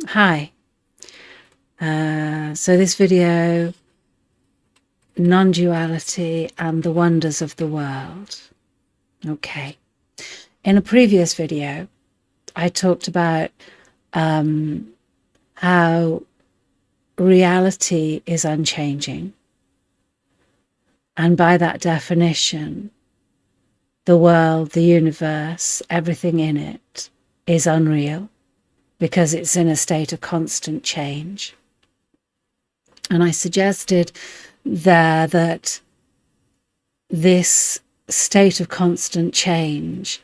Hi. So this video, non-duality and the wonders of the world. Okay. In a previous video, I talked about how reality is unchanging. And by that definition, the world, the universe, everything in it is unreal because it's in a state of constant change. And I suggested there that this state of constant change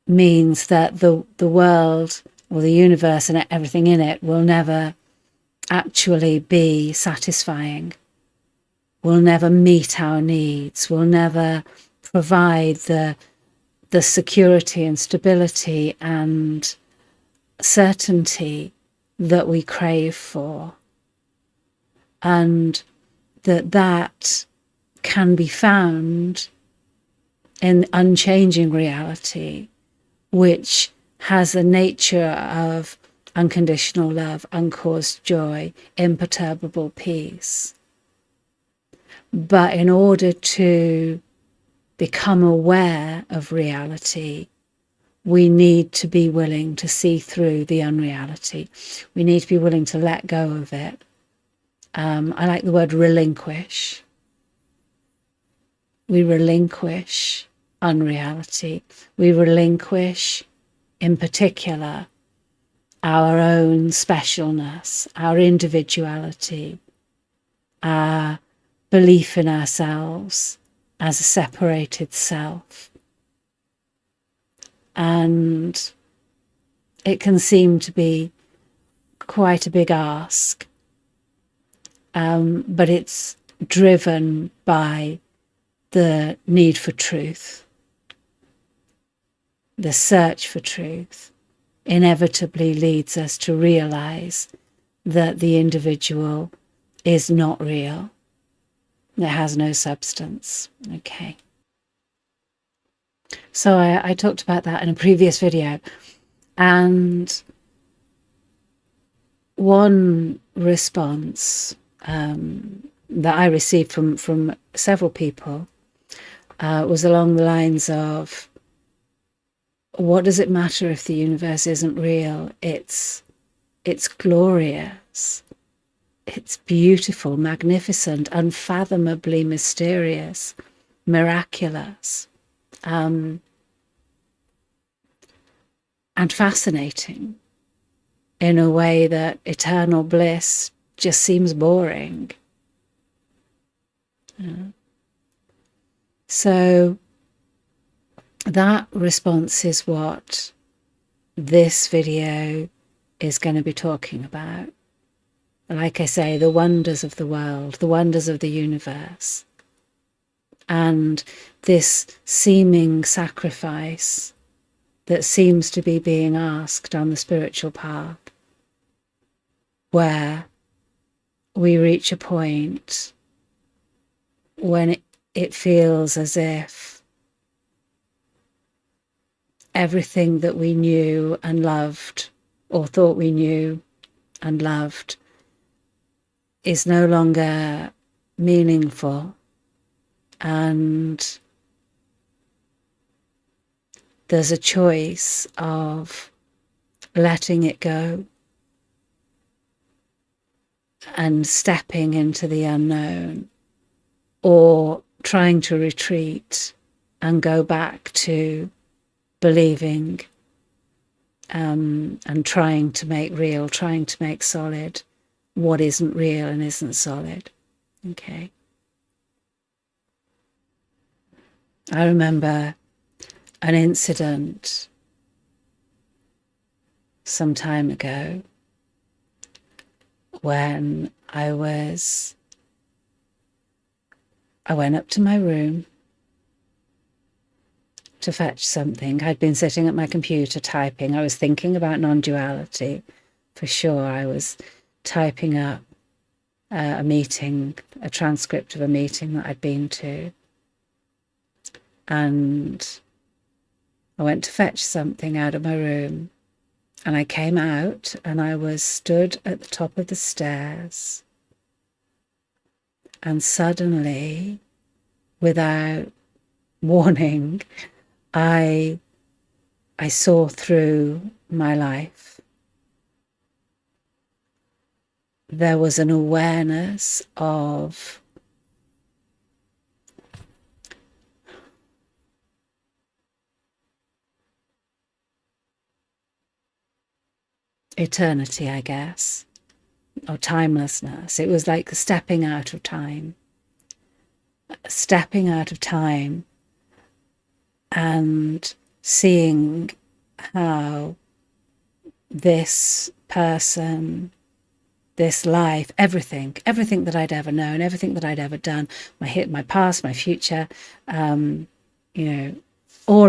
means that the world or the universe and everything in it will never actually be satisfying, will never meet our needs, will never provide the security and stability and certainty that we crave for. And that can be found in unchanging reality, which has a nature of unconditional love, uncaused joy, imperturbable peace. But in order to become aware of reality, we need to be willing to see through the unreality. We need to be willing to let go of it. I like the word relinquish. We relinquish unreality. We relinquish, in particular, our own specialness, our individuality, our belief in ourselves as a separated self. And it can seem to be quite a big ask, but it's driven by the need for truth. The search for truth inevitably leads us to realize that the individual is not real. It has no substance. Okay. So I talked about that in a previous video. And one response that I received from several people was along the lines of, what does it matter if the universe isn't real? It's glorious. It's beautiful, magnificent, unfathomably mysterious, miraculous, and fascinating in a way that eternal bliss just seems boring. So that response is what this video is going to be talking about. Like I say, the wonders of the world, the wonders of the universe, and this seeming sacrifice that seems to be being asked on the spiritual path, where we reach a point when it feels as if everything that we knew and loved, or thought we knew and loved, is no longer meaningful, and there's a choice of letting it go and stepping into the unknown, or trying to retreat and go back to believing and trying to make real, trying to make solid what isn't real and isn't solid. Okay. I remember an incident some time ago when I went up to my room to fetch something. I'd been sitting at my computer typing. I was thinking about non-duality for sure. I was typing up a meeting, a transcript of a meeting that I'd been to. And I went to fetch something out of my room, And I came out and I was stood at the top of the stairs. And suddenly, without warning, I saw through my life. There was an awareness of eternity, I guess, or timelessness. It was like stepping out of time. Stepping out of time and seeing how this person, this life, everything that I'd ever known, everything that I'd ever done, my past, my future, all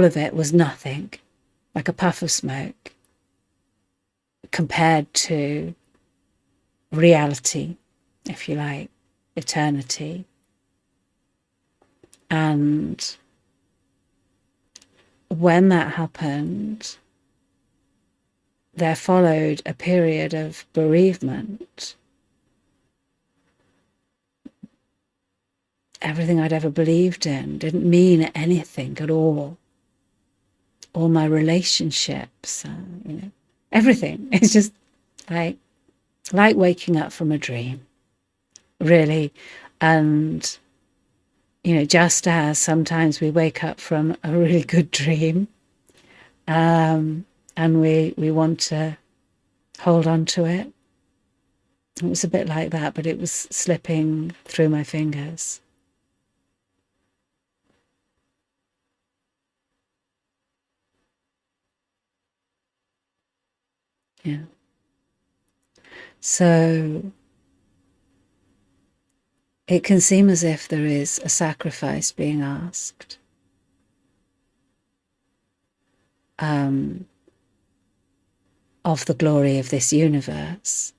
of it was nothing, like a puff of smoke compared to reality, if you like, eternity. And when that happened, there followed a period of bereavement. Everything I'd ever believed in didn't mean anything at all. All my relationships, everything. It's just like waking up from a dream, really. And, just as sometimes we wake up from a really good dream, and we want to hold on to it. It was a bit like that, but it was slipping through my fingers. Yeah. So it can seem as if there is a sacrifice being asked. Of the glory of this universe,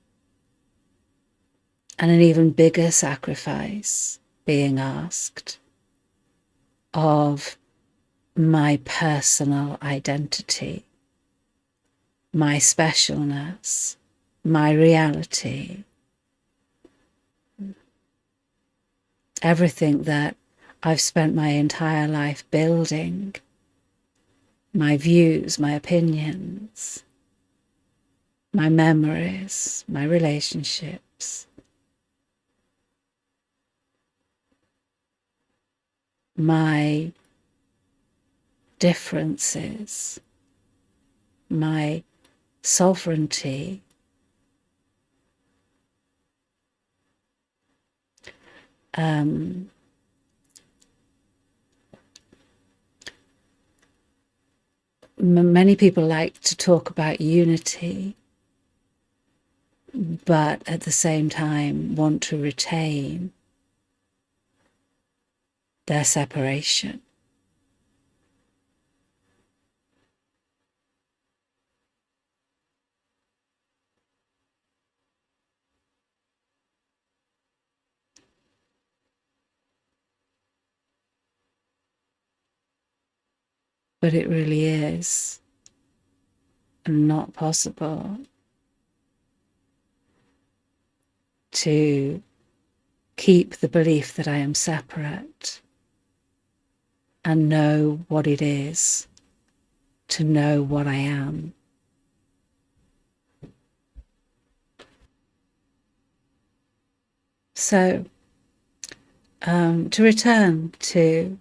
and an even bigger sacrifice being asked of my personal identity, my specialness, my reality, everything that I've spent my entire life building, my views, my opinions, my memories, my relationships, my differences, my sovereignty, many people like to talk about unity, but at the same time want to retain their separation. But it really is not possible to keep the belief that I am separate and know what it is to know what I am. So, to return to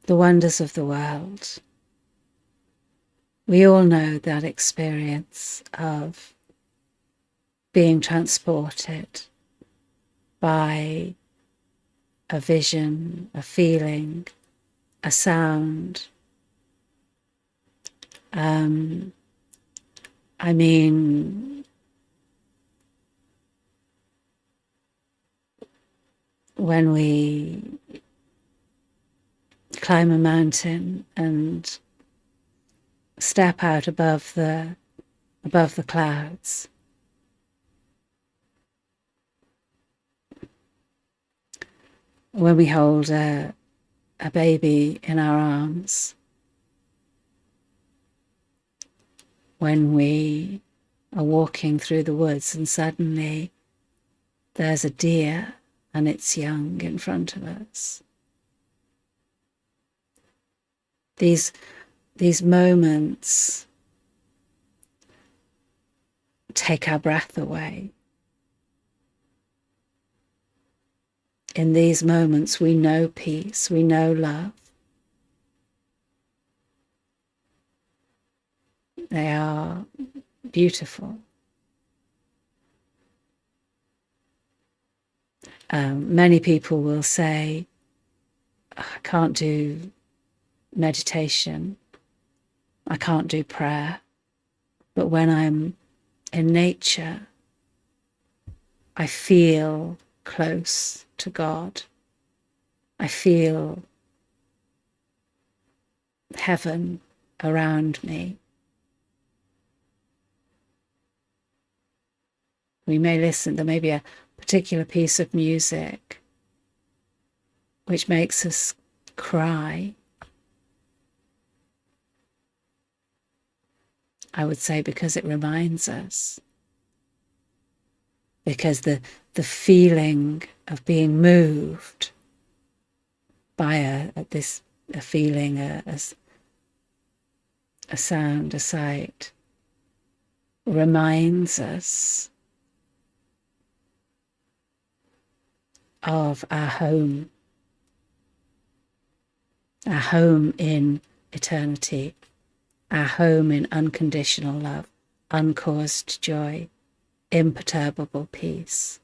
the wonders of the world, we all know that experience of being transported by a vision, a feeling, a sound. I mean, when we climb a mountain and step out above the clouds, when we hold a baby in our arms, when we are walking through the woods and suddenly there's a deer and its young in front of us. These moments take our breath away. In these moments we know peace, we know love. They are beautiful. Many people will say, I can't do meditation, I can't do prayer, but when I'm in nature, I feel close to God. I feel heaven around me. We may listen, there may be a particular piece of music which makes us cry. I would say because it reminds us. Because the feeling of being moved by a feeling, a sound, a sight, reminds us of our home in eternity, our home in unconditional love, uncaused joy, imperturbable peace.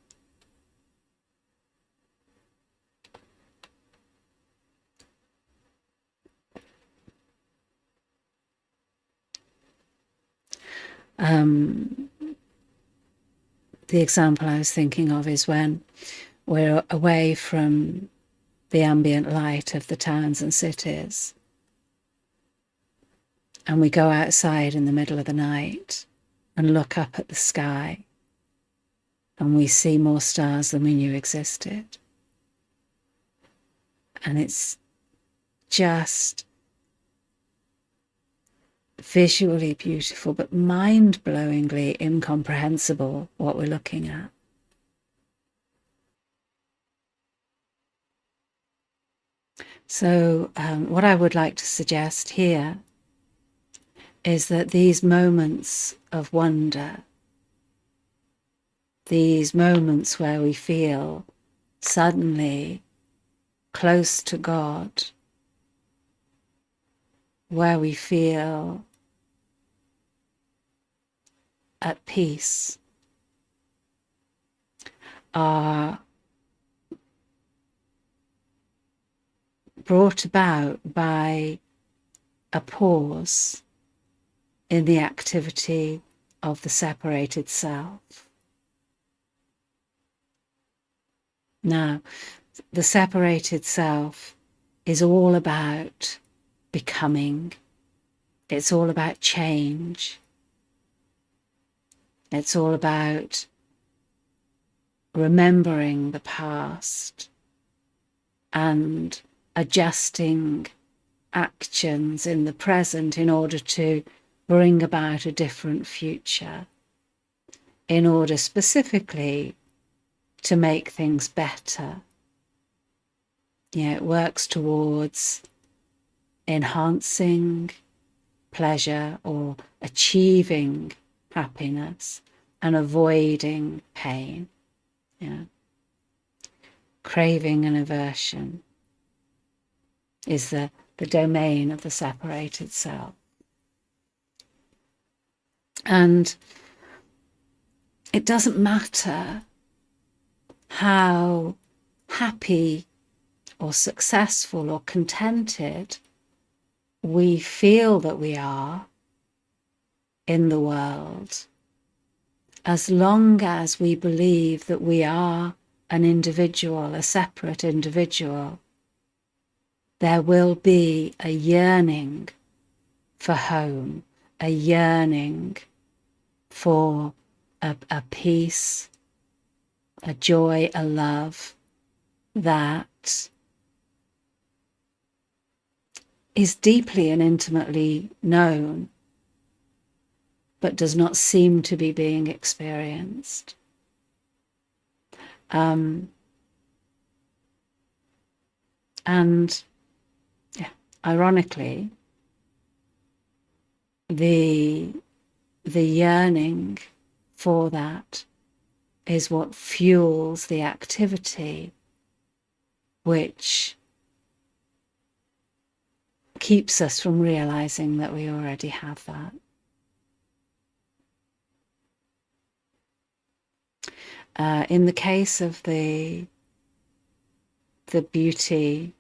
The example I was thinking of is when we're away from the ambient light of the towns and cities, and we go outside in the middle of the night and look up at the sky, and we see more stars than we knew existed. And it's just visually beautiful, but mind-blowingly incomprehensible what we're looking at. So what I would like to suggest here is that these moments of wonder, these moments where we feel suddenly close to God, where we feel at peace, are brought about by a pause in the activity of the separated self. Now, the separated self is all about becoming. It's all about change. It's all about remembering the past and adjusting actions in the present in order to bring about a different future, in order specifically to make things better. It works towards enhancing pleasure or achieving happiness and avoiding pain. Craving and aversion is the domain of the separated self. And it doesn't matter how happy or successful or contented we feel that we are in the world, as long as we believe that we are an individual, a separate individual, there will be a yearning for home, a yearning for a peace, a joy, a love that is deeply and intimately known but does not seem to be being experienced. And yeah, ironically, the yearning for that is what fuels the activity which keeps us from realizing that we already have that. In the case of the beauty,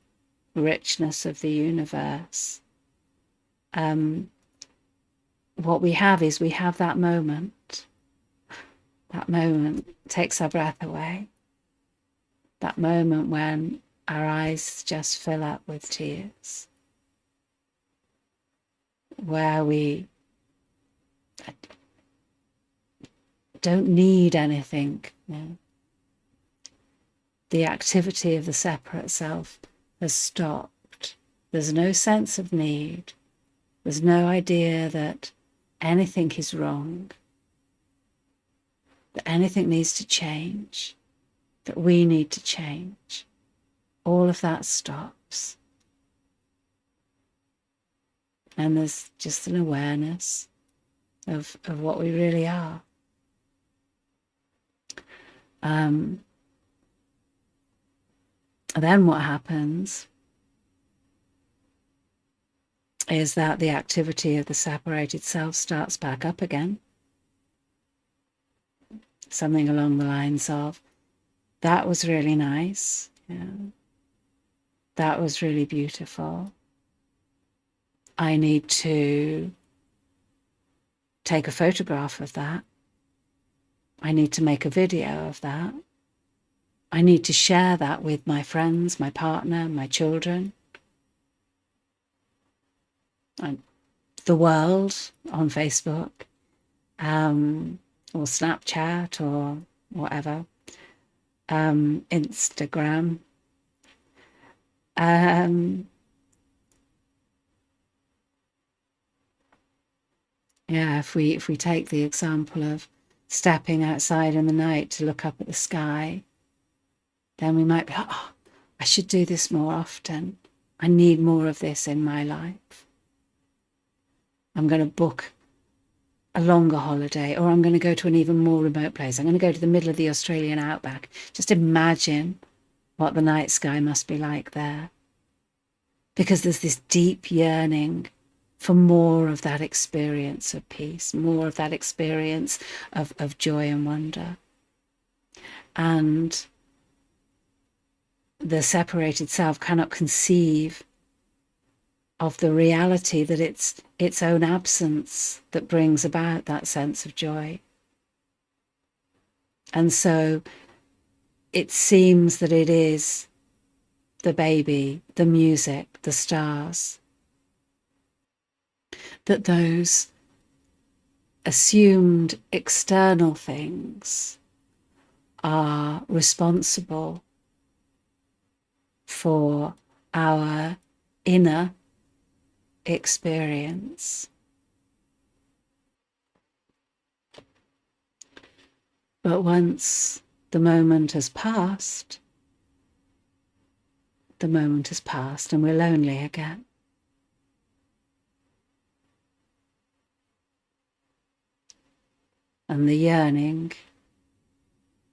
richness of the universe, what we have is we have that moment. That moment takes our breath away. That moment when our eyes just fill up with tears, where we don't need anything. No. The activity of the separate self has stopped. There's no sense of need. There's no idea that anything is wrong, that anything needs to change, that we need to change. All of that stops. And there's just an awareness of what we really are. Then what happens is that the activity of the separated self starts back up again. Something along the lines of, that was really nice. Yeah. That was really beautiful. I need to take a photograph of that. I need to make a video of that. I need to share that with my friends, my partner, my children, and the world on Facebook, or Snapchat or whatever, Instagram. Yeah, if we take the example of stepping outside in the night to look up at the sky, then we might be, oh, I should do this more often. I need more of this in my life. I'm going to book a longer holiday, or I'm going to go to an even more remote place. I'm going to go to the middle of the Australian outback. Just imagine what the night sky must be like there. Because there's this deep yearning for more of that experience of peace, more of that experience of joy and wonder. And the separated self cannot conceive of the reality that it's its own absence that brings about that sense of joy. And so it seems that it is the baby, the music, the stars, that those assumed external things are responsible for our inner experience. But once the moment has passed, the moment has passed and we're lonely again. And the yearning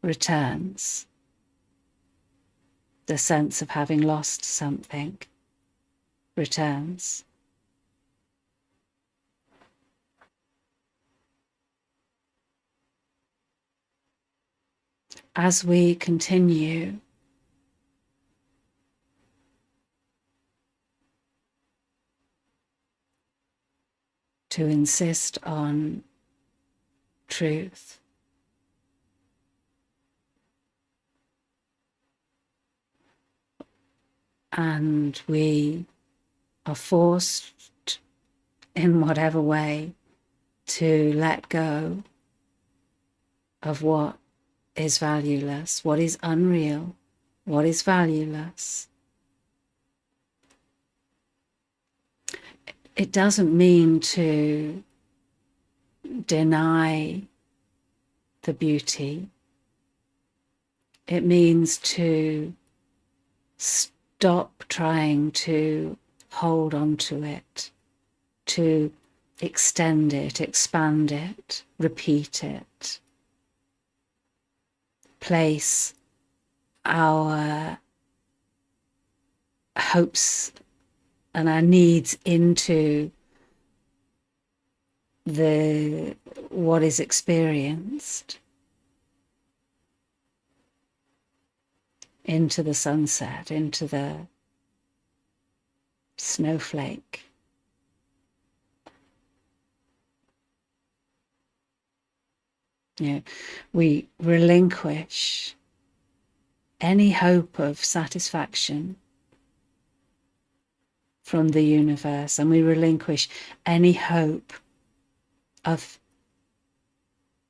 returns. The sense of having lost something returns. As we continue to insist on truth, and we are forced in whatever way to let go of what is valueless, what is unreal, what is valueless. It doesn't mean to deny the beauty. It means to stop trying to hold on to it, to extend it, expand it, repeat it, place our hopes and our needs into what is experienced, into the sunset, into the snowflake. You know, we relinquish any hope of satisfaction from the universe, and we relinquish any hope of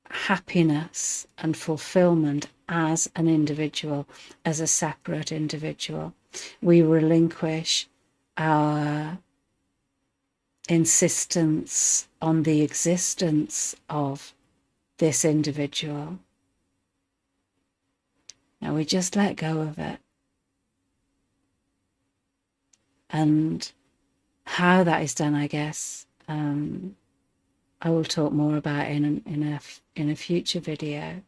happiness and fulfillment as an individual, as a separate individual. We relinquish our insistence on the existence of this individual. Now we just let go of it. And how that is done, I guess, I will talk more about in a future video.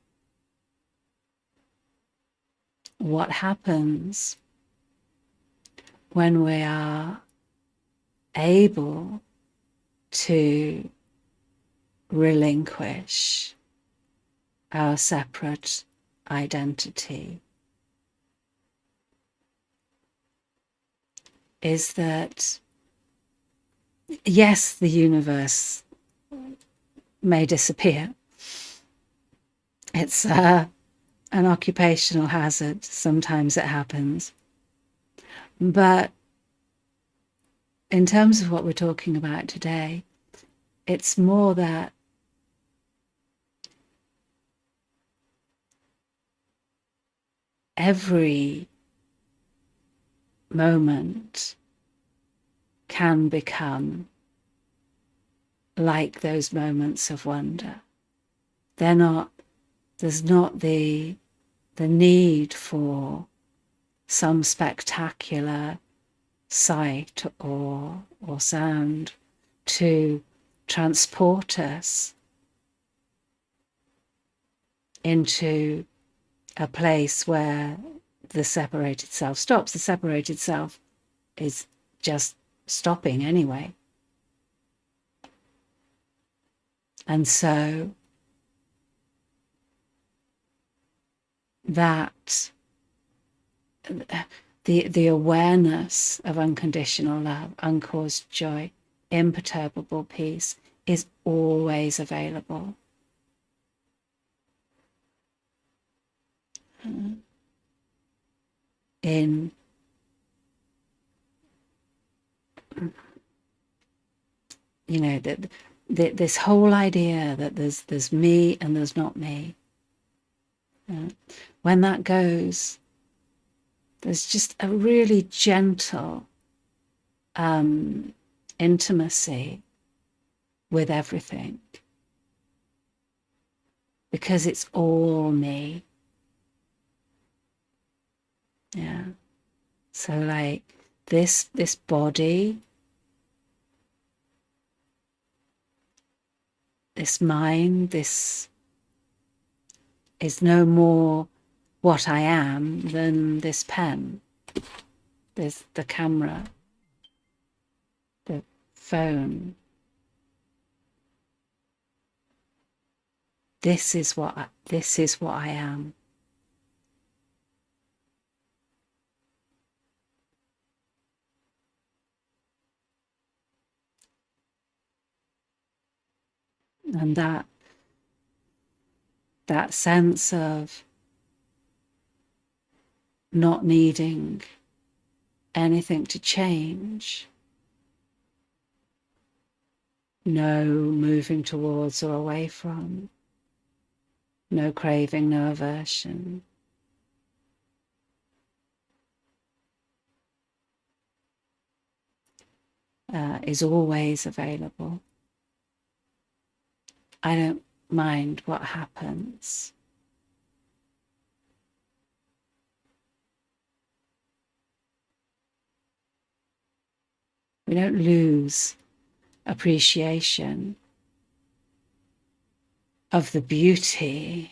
What happens when we are able to relinquish our separate identity is that, yes, the universe may disappear. It's an occupational hazard. Sometimes it happens. But in terms of what we're talking about today, it's more that every moment can become like those moments of wonder. There's not the need for some spectacular sight or sound to transport us into a place where the separated self stops. The separated self is just stopping anyway. And so that the awareness of unconditional love, uncaused joy, imperturbable peace is always available. In this whole idea that there's me and there's not me. When that goes, there's just a really gentle intimacy with everything, because it's all me. Yeah. So like this body, this mind, this is no more what I am than this pen. There's the camera, the phone. This is what I am. And that sense of not needing anything to change, no moving towards or away from, no craving, no aversion, is always available. I don't mind what happens. We don't lose appreciation of the beauty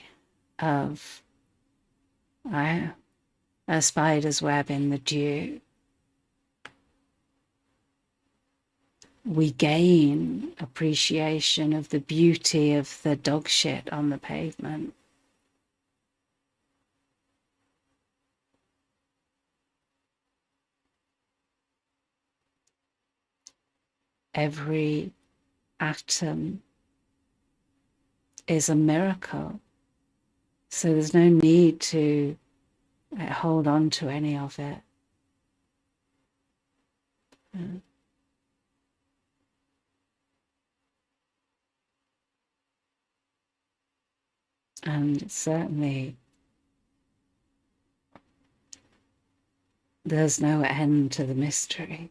of a spider's web in the dew. We gain appreciation of the beauty of the dog shit on the pavement. Every atom is a miracle. So there's no need to hold on to any of it. And certainly there's no end to the mystery.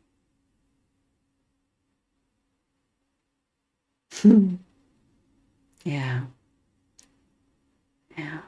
Yeah. Yeah.